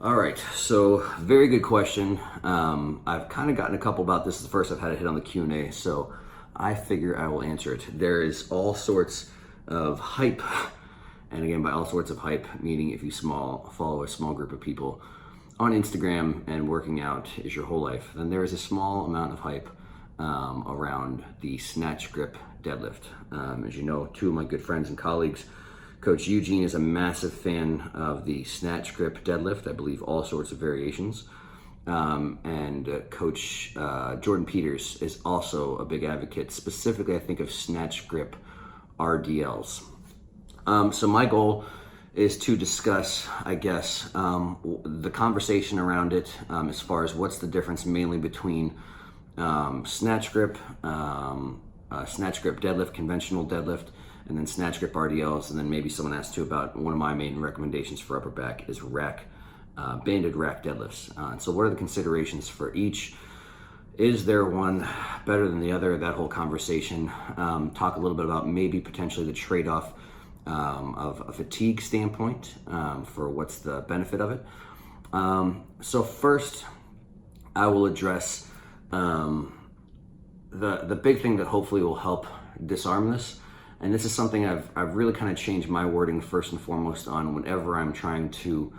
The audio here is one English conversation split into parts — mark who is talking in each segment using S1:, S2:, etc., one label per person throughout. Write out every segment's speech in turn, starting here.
S1: All right, so very good question. I've kind of gotten a couple about this. This is the first I've had a hit on the Q&A, so I figure I will answer it. There is all sorts of hype, and again, by all sorts of hype, meaning if you follow a small group of people on Instagram and working out is your whole life, then there is a small amount of hype around the snatch grip deadlift. As you know, two of my good friends and colleagues, Coach Eugene is a massive fan of the snatch grip deadlift, I believe all sorts of variations. And Coach Jordan Peters is also a big advocate, specifically I think of snatch grip RDLs. So my goal is to discuss, I guess, the conversation around it as far as what's the difference mainly between snatch grip deadlift, conventional deadlift, and then snatch grip RDLs, and then maybe someone asked too about one of my main recommendations for upper back is banded rack deadlifts. So what are the considerations for each? Is there one better than the other? That whole conversation. Talk a little bit about maybe potentially the trade-off of a fatigue standpoint for what's the benefit of it. So first, I will address the big thing that hopefully will help disarm this. And this is something I've really kind of changed my wording first and foremost on whenever I'm trying to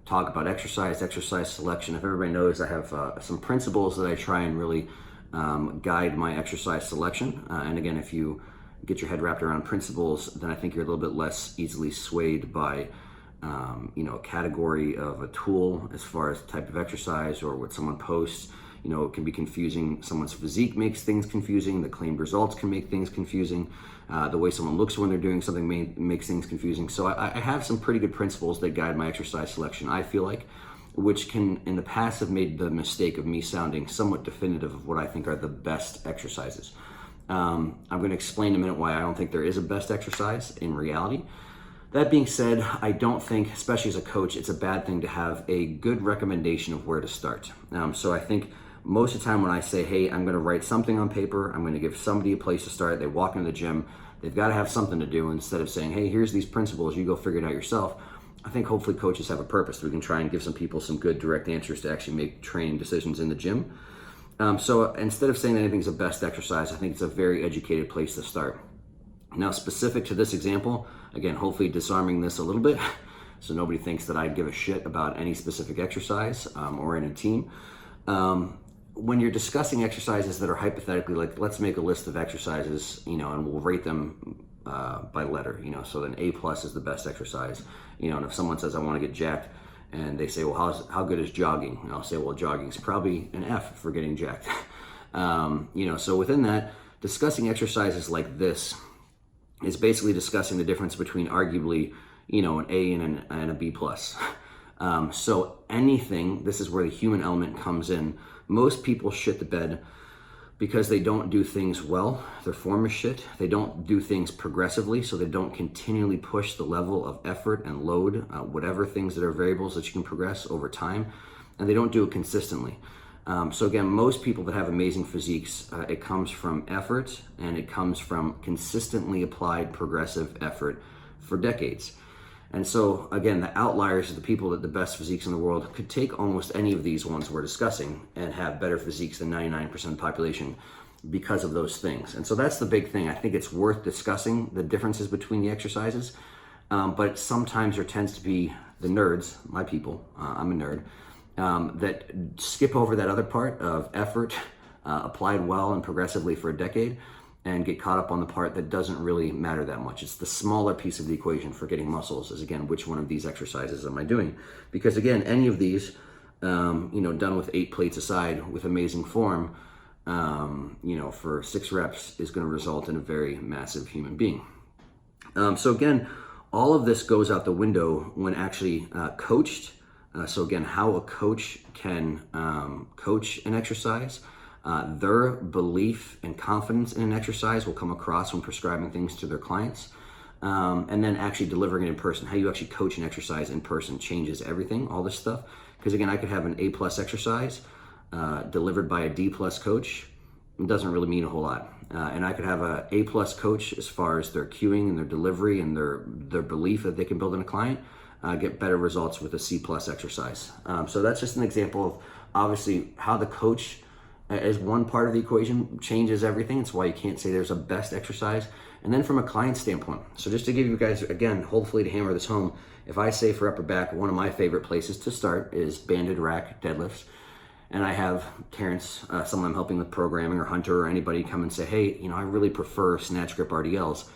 S1: talk about exercise selection. If everybody knows, I have some principles that I try and really guide my exercise selection. And again, if you get your head wrapped around principles, then I think you're a little bit less easily swayed by a category of a tool as far as the type of exercise or what someone posts. It can be confusing. Someone's physique makes things confusing. The claimed results can make things confusing. The way someone looks when they're doing something makes things confusing. So I have some pretty good principles that guide my exercise selection, I feel like, which can, in the past, have made the mistake of me sounding somewhat definitive of what I think are the best exercises. I'm going to explain in a minute why I don't think there is a best exercise in reality. That being said, I don't think, especially as a coach, it's a bad thing to have a good recommendation of where to start. So I think most of the time when I say, hey, I'm going to write something on paper, I'm going to give somebody a place to start, they walk into the gym, they've got to have something to do instead of saying, hey, here's these principles, you go figure it out yourself. I think hopefully coaches have a purpose. We can try and give some people some good direct answers to actually make training decisions in the gym. So instead of saying that anything's a best exercise, I think it's a very educated place to start. Now, specific to this example, again, hopefully disarming this a little bit so nobody thinks that I'd give a shit about any specific exercise or in a team. When you're discussing exercises that are hypothetically, like let's make a list of exercises, and we'll rate them by letter, so then A+ is the best exercise, and if someone says I want to get jacked and they say, well, how good is jogging? And I'll say, well, jogging's probably an F for getting jacked. So within that, discussing exercises like this is basically discussing the difference between arguably, an A and a B+. So anything, this is where the human element comes in. Most people shit the bed because they don't do things well. Their form is shit. They don't do things progressively, so they don't continually push the level of effort and load, whatever things that are variables that you can progress over time, and they don't do it consistently. So again, most people that have amazing physiques, it comes from effort, and it comes from consistently applied progressive effort for decades. And so again, the outliers are the people that the best physiques in the world could take almost any of these ones we're discussing and have better physiques than 99% of the population because of those things. And so that's the big thing. I think it's worth discussing the differences between the exercises, but sometimes there tends to be the nerds, my people, I'm a nerd, that skip over that other part of effort applied well and progressively for a decade and get caught up on the part that doesn't really matter that much. It's the smaller piece of the equation for getting muscles is, again, which one of these exercises am I doing? Because again, any of these, done with 8 plates aside with amazing form, for 6 reps is gonna result in a very massive human being. So again, all of this goes out the window when actually coached. So again, how a coach can coach an exercise. Their belief and confidence in an exercise will come across when prescribing things to their clients. And then actually delivering it in person. How you actually coach an exercise in person changes everything, all this stuff. Because again, I could have an A+ exercise delivered by a D+ coach. It doesn't really mean a whole lot. And I could have a A+ coach as far as their cueing and their delivery and their belief that they can build in a client. get better results with a C+ exercise. So that's just an example of obviously how the coach as one part of the equation changes everything. It's why you can't say there's a best exercise. And then from a client standpoint, so just to give you guys, again, hopefully to hammer this home, if I say for upper back, one of my favorite places to start is banded rack deadlifts. And I have Terrence, someone I'm helping with programming, or Hunter, or anybody come and say, hey, I really prefer snatch grip RDLs.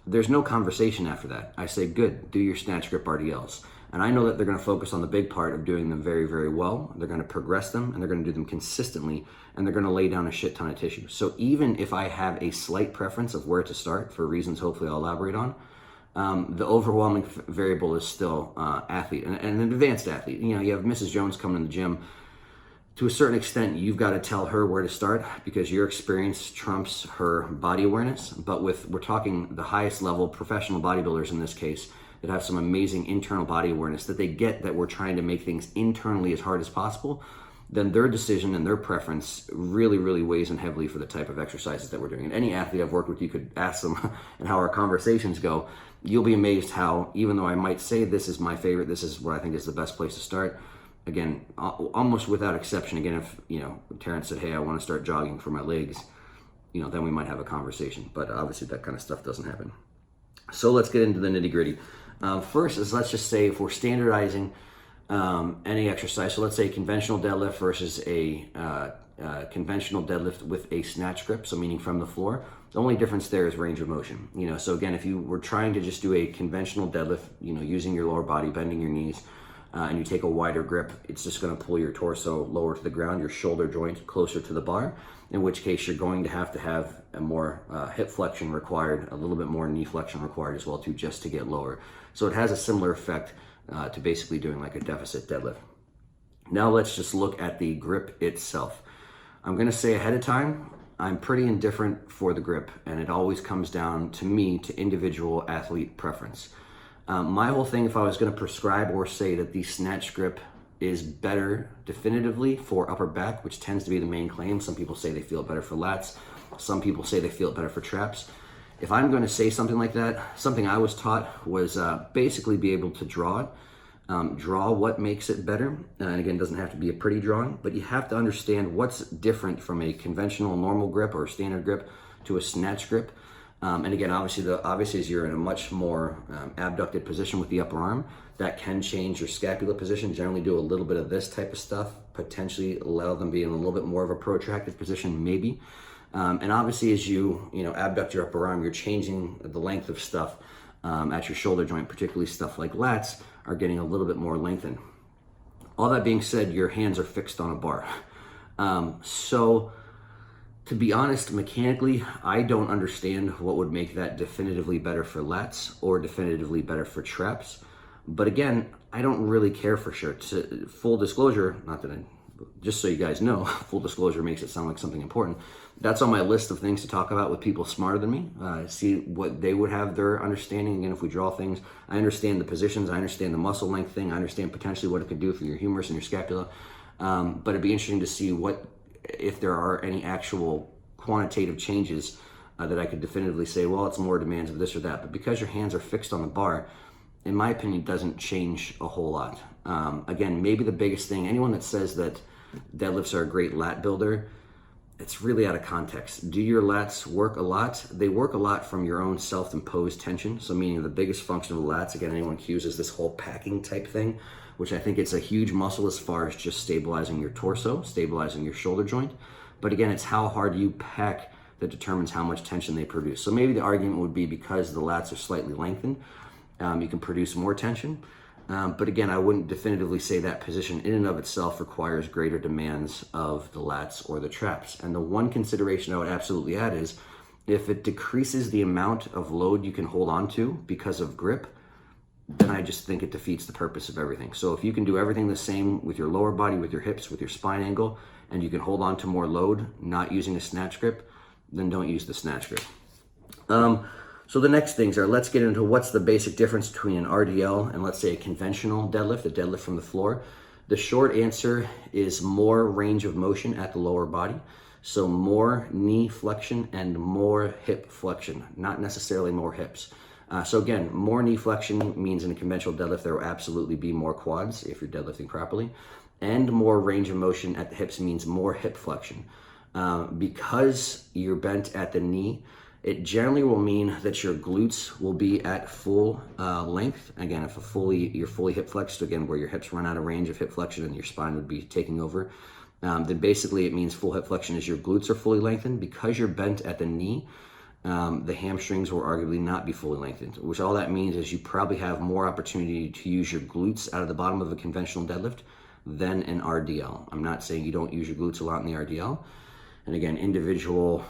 S1: There's no conversation after that. I say, good, do your snatch grip RDLs. And I know that they're going to focus on the big part of doing them very, very well. They're going to progress them, and they're going to do them consistently, and they're going to lay down a shit ton of tissue. So even if I have a slight preference of where to start, for reasons hopefully I'll elaborate on, the overwhelming variable is still athlete, and an advanced athlete. You have Mrs. Jones coming in the gym. To a certain extent, you've got to tell her where to start because your experience trumps her body awareness. But we're talking the highest level professional bodybuilders in this case that have some amazing internal body awareness, that they get that we're trying to make things internally as hard as possible, then their decision and their preference really, really weighs in heavily for the type of exercises that we're doing. And any athlete I've worked with, you could ask them and how our conversations go. You'll be amazed how, even though I might say this is my favorite, this is what I think is the best place to start, again, almost without exception, again, if, Terrence said, hey, I want to start jogging for my legs, then we might have a conversation. But obviously that kind of stuff doesn't happen. So let's get into the nitty gritty. First is, let's just say if we're standardizing any exercise, so let's say conventional deadlift versus a conventional deadlift with a snatch grip, so meaning from the floor, the only difference there is range of motion. So again, if you were trying to just do a conventional deadlift, using your lower body, bending your knees, and you take a wider grip, it's just going to pull your torso lower to the ground, your shoulder joint closer to the bar, in which case you're going to have a more hip flexion required, a little bit more knee flexion required as well too, just to get lower. So it has a similar effect to basically doing like a deficit deadlift. Now let's just look at the grip itself. I'm going to say ahead of time, I'm pretty indifferent for the grip, and it always comes down to me to individual athlete preference. My whole thing, if I was going to prescribe or say that the snatch grip is better definitively for upper back, which tends to be the main claim. Some people say they feel it better for lats. Some people say they feel it better for traps. If I'm going to say something like that, something I was taught was basically be able to draw it. Draw what makes it better. And again, it doesn't have to be a pretty drawing, but you have to understand what's different from a conventional normal grip or standard grip to a snatch grip. And again, obviously as you're in a much more abducted position with the upper arm, that can change your scapula position. Generally do a little bit of this type of stuff, potentially allow them to be in a little bit more of a protracted position, maybe. And obviously as you abduct your upper arm, you're changing the length of stuff at your shoulder joint, particularly stuff like lats are getting a little bit more lengthened. All that being said, your hands are fixed on a bar. So to be honest, mechanically, I don't understand what would make that definitively better for lats or definitively better for traps. But again, I don't really care for sure. Full disclosure, just so you guys know, full disclosure makes it sound like something important. That's on my list of things to talk about with people smarter than me. See what they would have their understanding. Again, if we draw things, I understand the positions, I understand the muscle length thing, I understand potentially what it could do for your humerus and your scapula. But it'd be interesting to see if there are any actual quantitative changes that I could definitively say, well, it's more demands of this or that. But because your hands are fixed on the bar, in my opinion, doesn't change a whole lot. Again, maybe the biggest thing, anyone that says that deadlifts are a great lat builder, it's really out of context. Do your lats work a lot? They work a lot from your own self-imposed tension. So meaning the biggest function of the lats, again, anyone accuses this whole packing type thing, which I think it's a huge muscle as far as just stabilizing your torso, stabilizing your shoulder joint. But again, it's how hard you pack that determines how much tension they produce. So maybe the argument would be because the lats are slightly lengthened, you can produce more tension. But again, I wouldn't definitively say that position in and of itself requires greater demands of the lats or the traps. And the one consideration I would absolutely add is if it decreases the amount of load you can hold on to because of grip, then I just think it defeats the purpose of everything. So if you can do everything the same with your lower body, with your hips, with your spine angle, and you can hold on to more load not using a snatch grip, then don't use the snatch grip. So the next things are, let's get into what's the basic difference between an RDL and let's say a conventional deadlift, a deadlift from the floor. The short answer is more range of motion at the lower body. So more knee flexion and more hip flexion, not necessarily more hips. So again, more knee flexion means in a conventional deadlift, there will absolutely be more quads if you're deadlifting properly. And more range of motion at the hips means more hip flexion. Because you're bent at the knee, it generally will mean that your glutes will be at full length. Again, if you're fully hip flexed, again, where your hips run out of range of hip flexion and your spine would be taking over, then basically it means full hip flexion is your glutes are fully lengthened. Because you're bent at the knee, the hamstrings will arguably not be fully lengthened, which all that means is you probably have more opportunity to use your glutes out of the bottom of a conventional deadlift than an RDL. I'm not saying you don't use your glutes a lot in the RDL. And again, individual,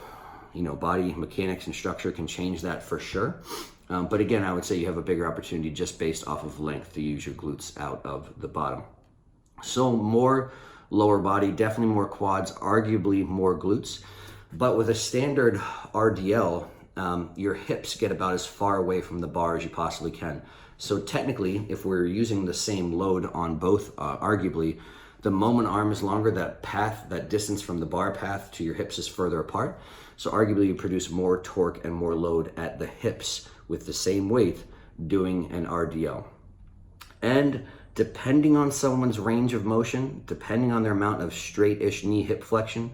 S1: body mechanics and structure can change that for sure. But again, I would say you have a bigger opportunity just based off of length to use your glutes out of the bottom. So more lower body, definitely more quads, arguably more glutes. But with a standard RDL, your hips get about as far away from the bar as you possibly can. So technically, if we're using the same load on both, arguably, the moment arm is longer, that distance from the bar path to your hips is further apart. So arguably you produce more torque and more load at the hips with the same weight doing an RDL. And depending on someone's range of motion, depending on their amount of straight-ish knee hip flexion,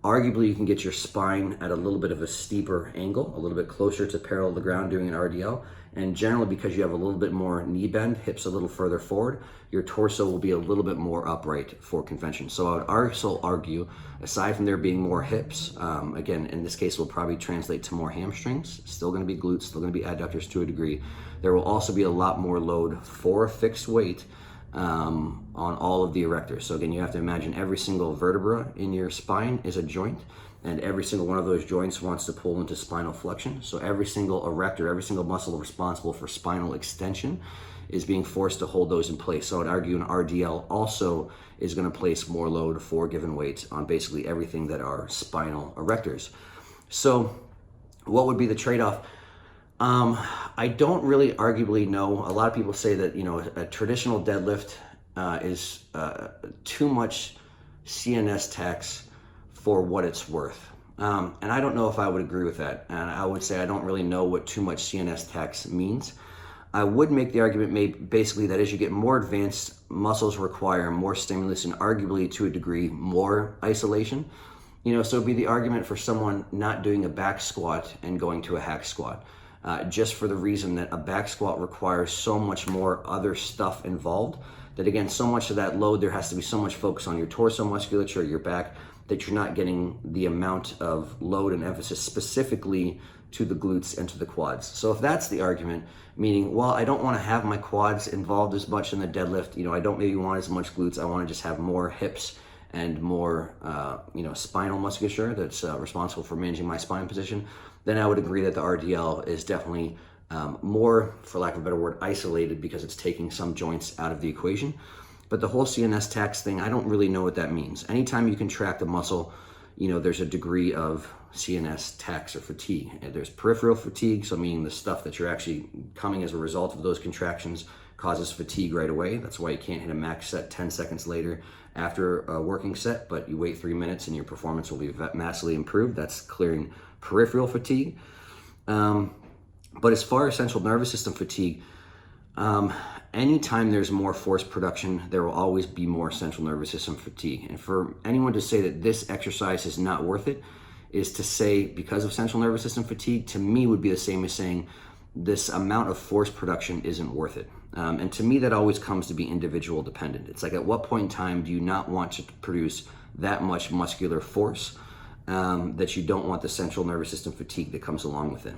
S1: arguably you can get your spine at a little bit of a steeper angle, a little bit closer to parallel to the ground doing an RDL. And generally, because you have a little bit more knee bend, hips a little further forward, your torso will be a little bit more upright for convention. So I would also argue, aside from there being more hips, again, in this case will probably translate to more hamstrings, still gonna be glutes, still gonna be adductors to a degree. There will also be a lot more load for a fixed weight on all of the erectors. So again, you have to imagine every single vertebra in your spine is a joint, and every single one of those joints wants to pull into spinal flexion. So every single erector, every single muscle responsible for spinal extension is being forced to hold those in place. So I'd argue an RDL also is going to place more load for a given weight on basically everything that are spinal erectors. So what would be the trade-off? I don't really arguably know. A lot of people say that, a traditional deadlift is too much CNS tax for what it's worth. And I don't know if I would agree with that. And I would say I don't really know what too much CNS tax means. I would make the argument basically that as you get more advanced, muscles require more stimulus and arguably to a degree more isolation. So it'd be the argument for someone not doing a back squat and going to a hack squat. Just for the reason that a back squat requires so much more other stuff involved that, again, so much of that load, there has to be so much focus on your torso musculature, your back, that you're not getting the amount of load and emphasis specifically to the glutes and to the quads. So if that's the argument, meaning, well, I don't want to have my quads involved as much in the deadlift, I don't maybe want as much glutes, I want to just have more hips and more, spinal musculature that's responsible for managing my spine position, then I would agree that the RDL is definitely more, for lack of a better word, isolated because it's taking some joints out of the equation. But the whole CNS tax thing, I don't really know what that means. Anytime you contract a muscle, there's a degree of CNS tax or fatigue. And there's peripheral fatigue, so meaning the stuff that you're actually coming as a result of those contractions causes fatigue right away. That's why you can't hit a max set 10 seconds later after a working set, but you wait 3 minutes and your performance will be massively improved. That's clearing peripheral fatigue. But as far as central nervous system fatigue, anytime there's more force production, there will always be more central nervous system fatigue. And for anyone to say that this exercise is not worth it is to say because of central nervous system fatigue, to me would be the same as saying this amount of force production isn't worth it. And to me, that always comes to be individual dependent. It's like, at what point in time do you not want to produce that much muscular force that you don't want the central nervous system fatigue that comes along with it?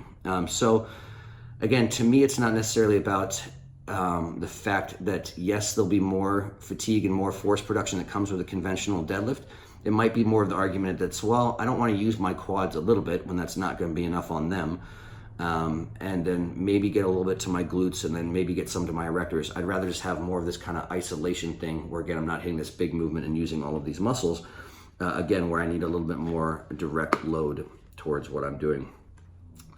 S1: So again, to me, it's not necessarily about the fact that, yes, there'll be more fatigue and more force production that comes with a conventional deadlift. It might be more of the argument that's, well, I don't want to use my quads a little bit when that's not going to be enough on them. And then maybe get a little bit to my glutes and then maybe get some to my erectors. I'd rather just have more of this kind of isolation thing where, again, I'm not hitting this big movement and using all of these muscles, again, where I need a little bit more direct load towards what I'm doing.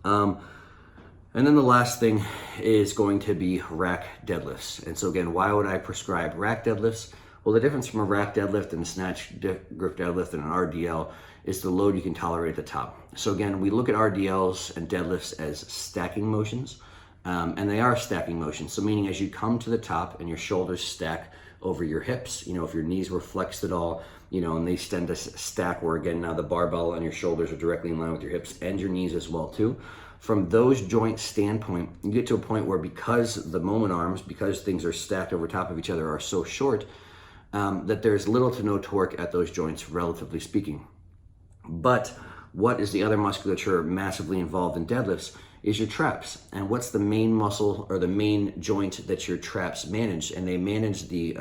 S1: And then the last thing is going to be rack deadlifts. And so again, why would I prescribe rack deadlifts? Well, the difference from a rack deadlift and a snatch grip deadlift and an RDL is the load you can tolerate at the top. So again, we look at RDLs and deadlifts as stacking motions. And they are stacking motions. So meaning as you come to the top and your shoulders stack over your hips, if your knees were flexed at all, and they tend to stack where again, now the barbell on your shoulders are directly in line with your hips and your knees as well too. From those joint standpoint, you get to a point where because the moment arms, because things are stacked over top of each other are so short, that there's little to no torque at those joints, relatively speaking. But what is the other musculature massively involved in deadlifts is your traps. And what's the main muscle or the main joint that your traps manage? And they manage the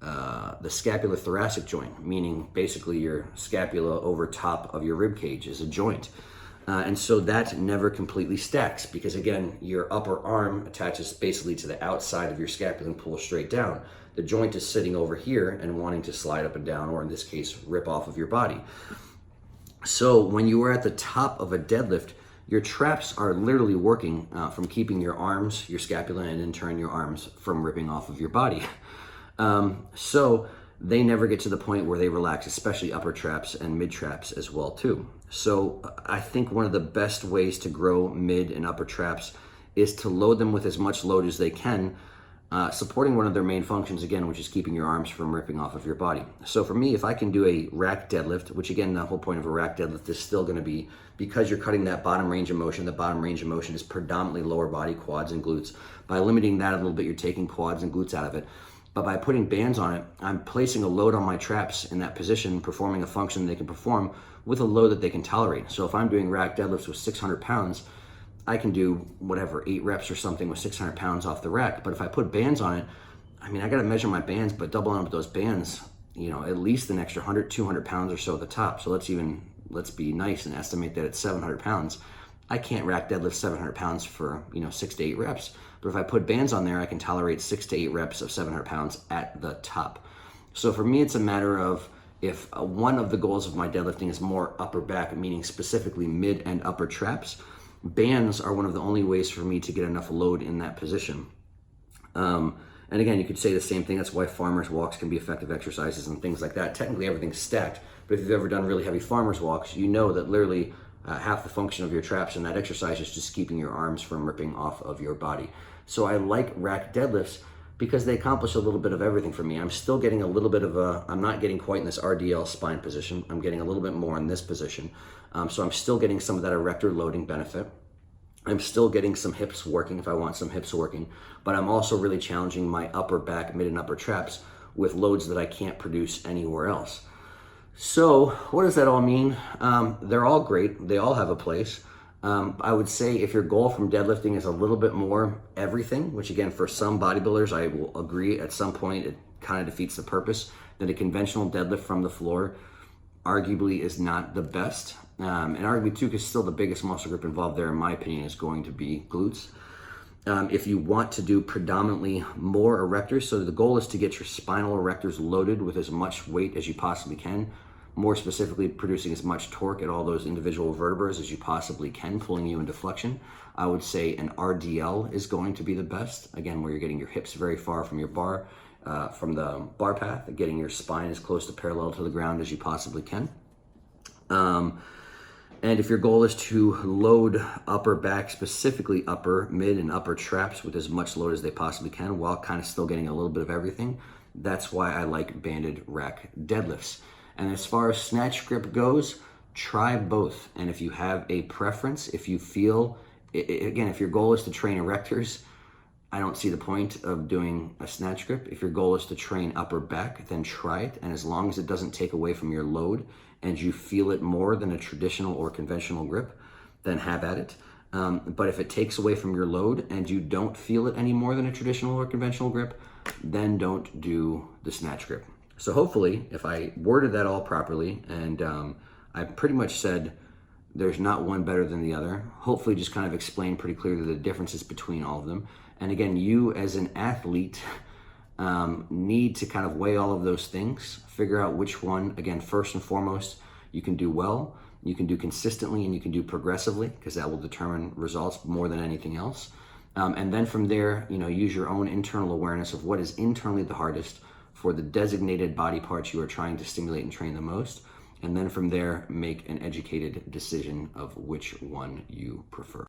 S1: scapulothoracic joint, meaning basically your scapula over top of your rib cage is a joint. And so that never completely stacks because again, your upper arm attaches basically to the outside of your scapula and pulls straight down. The joint is sitting over here and wanting to slide up and down, or in this case, rip off of your body. So when you are at the top of a deadlift, your traps are literally working from keeping your arms, your scapula, and in turn your arms from ripping off of your body. So they never get to the point where they relax, especially upper traps and mid traps as well too. So I think one of the best ways to grow mid and upper traps is to load them with as much load as they can, supporting one of their main functions again, which is keeping your arms from ripping off of your body. So for me, if I can do a rack deadlift, which again, the whole point of a rack deadlift is still going to be because you're cutting that bottom range of motion. The bottom range of motion is predominantly lower body, quads and glutes. By limiting that a little bit, you're taking quads and glutes out of it. But by putting bands on it, I'm placing a load on my traps in that position, performing a function they can perform with a load that they can tolerate. So if I'm doing rack deadlifts with 600 pounds, I can do whatever, 8 reps or something with 600 pounds off the rack. But if I put bands on it, I mean, I got to measure my bands, but doubling up those bands, at least an extra 100, 200 pounds or so at the top. So let's be nice and estimate that it's 700 pounds. I can't rack deadlift 700 pounds for, 6 to 8 reps. But if I put bands on there, I can tolerate 6 to 8 reps of 700 pounds at the top. So for me, it's a matter of if one of the goals of my deadlifting is more upper back, meaning specifically mid and upper traps, bands are one of the only ways for me to get enough load in that position. And again, you could say the same thing. That's why farmer's walks can be effective exercises and things like that. Technically, everything's stacked. But if you've ever done really heavy farmer's walks, you know that literally half the function of your traps in that exercise is just keeping your arms from ripping off of your body. So I like rack deadlifts because they accomplish a little bit of everything for me. I'm still getting a little bit of I'm not getting quite in this RDL spine position. I'm getting a little bit more in this position. So I'm still getting some of that erector loading benefit. I'm still getting some hips working if I want some hips working, but I'm also really challenging my upper back, mid and upper traps with loads that I can't produce anywhere else. So what does that all mean? They're all great. They all have a place. I would say if your goal from deadlifting is a little bit more everything, which again, for some bodybuilders, I will agree at some point it kind of defeats the purpose, that a conventional deadlift from the floor arguably is not the best. And arguably too, because still the biggest muscle group involved there, in my opinion, is going to be glutes. If you want to do predominantly more erectors, so the goal is to get your spinal erectors loaded with as much weight as you possibly can, more specifically producing as much torque at all those individual vertebrae as you possibly can, pulling you into flexion. I would say an RDL is going to be the best, again, where you're getting your hips very far from your bar, from the bar path, getting your spine as close to parallel to the ground as you possibly can. And if your goal is to load upper back, specifically upper, mid, and upper traps with as much load as they possibly can while kind of still getting a little bit of everything, that's why I like banded rack deadlifts. And as far as snatch grip goes, try both. And if you have a preference, if you feel, again, if your goal is to train erectors, I don't see the point of doing a snatch grip. If your goal is to train upper back, then try it. And as long as it doesn't take away from your load and you feel it more than a traditional or conventional grip, then have at it. But if it takes away from your load and you don't feel it any more than a traditional or conventional grip, then don't do the snatch grip. So hopefully, if I worded that all properly, and I pretty much said there's not one better than the other, hopefully just kind of explain pretty clearly the differences between all of them. And again, you as an athlete need to kind of weigh all of those things, figure out which one, again, first and foremost, you can do well, you can do consistently, and you can do progressively, because that will determine results more than anything else. And then from there, use your own internal awareness of what is internally the hardest for the designated body parts you are trying to stimulate and train the most. And then from there, make an educated decision of which one you prefer.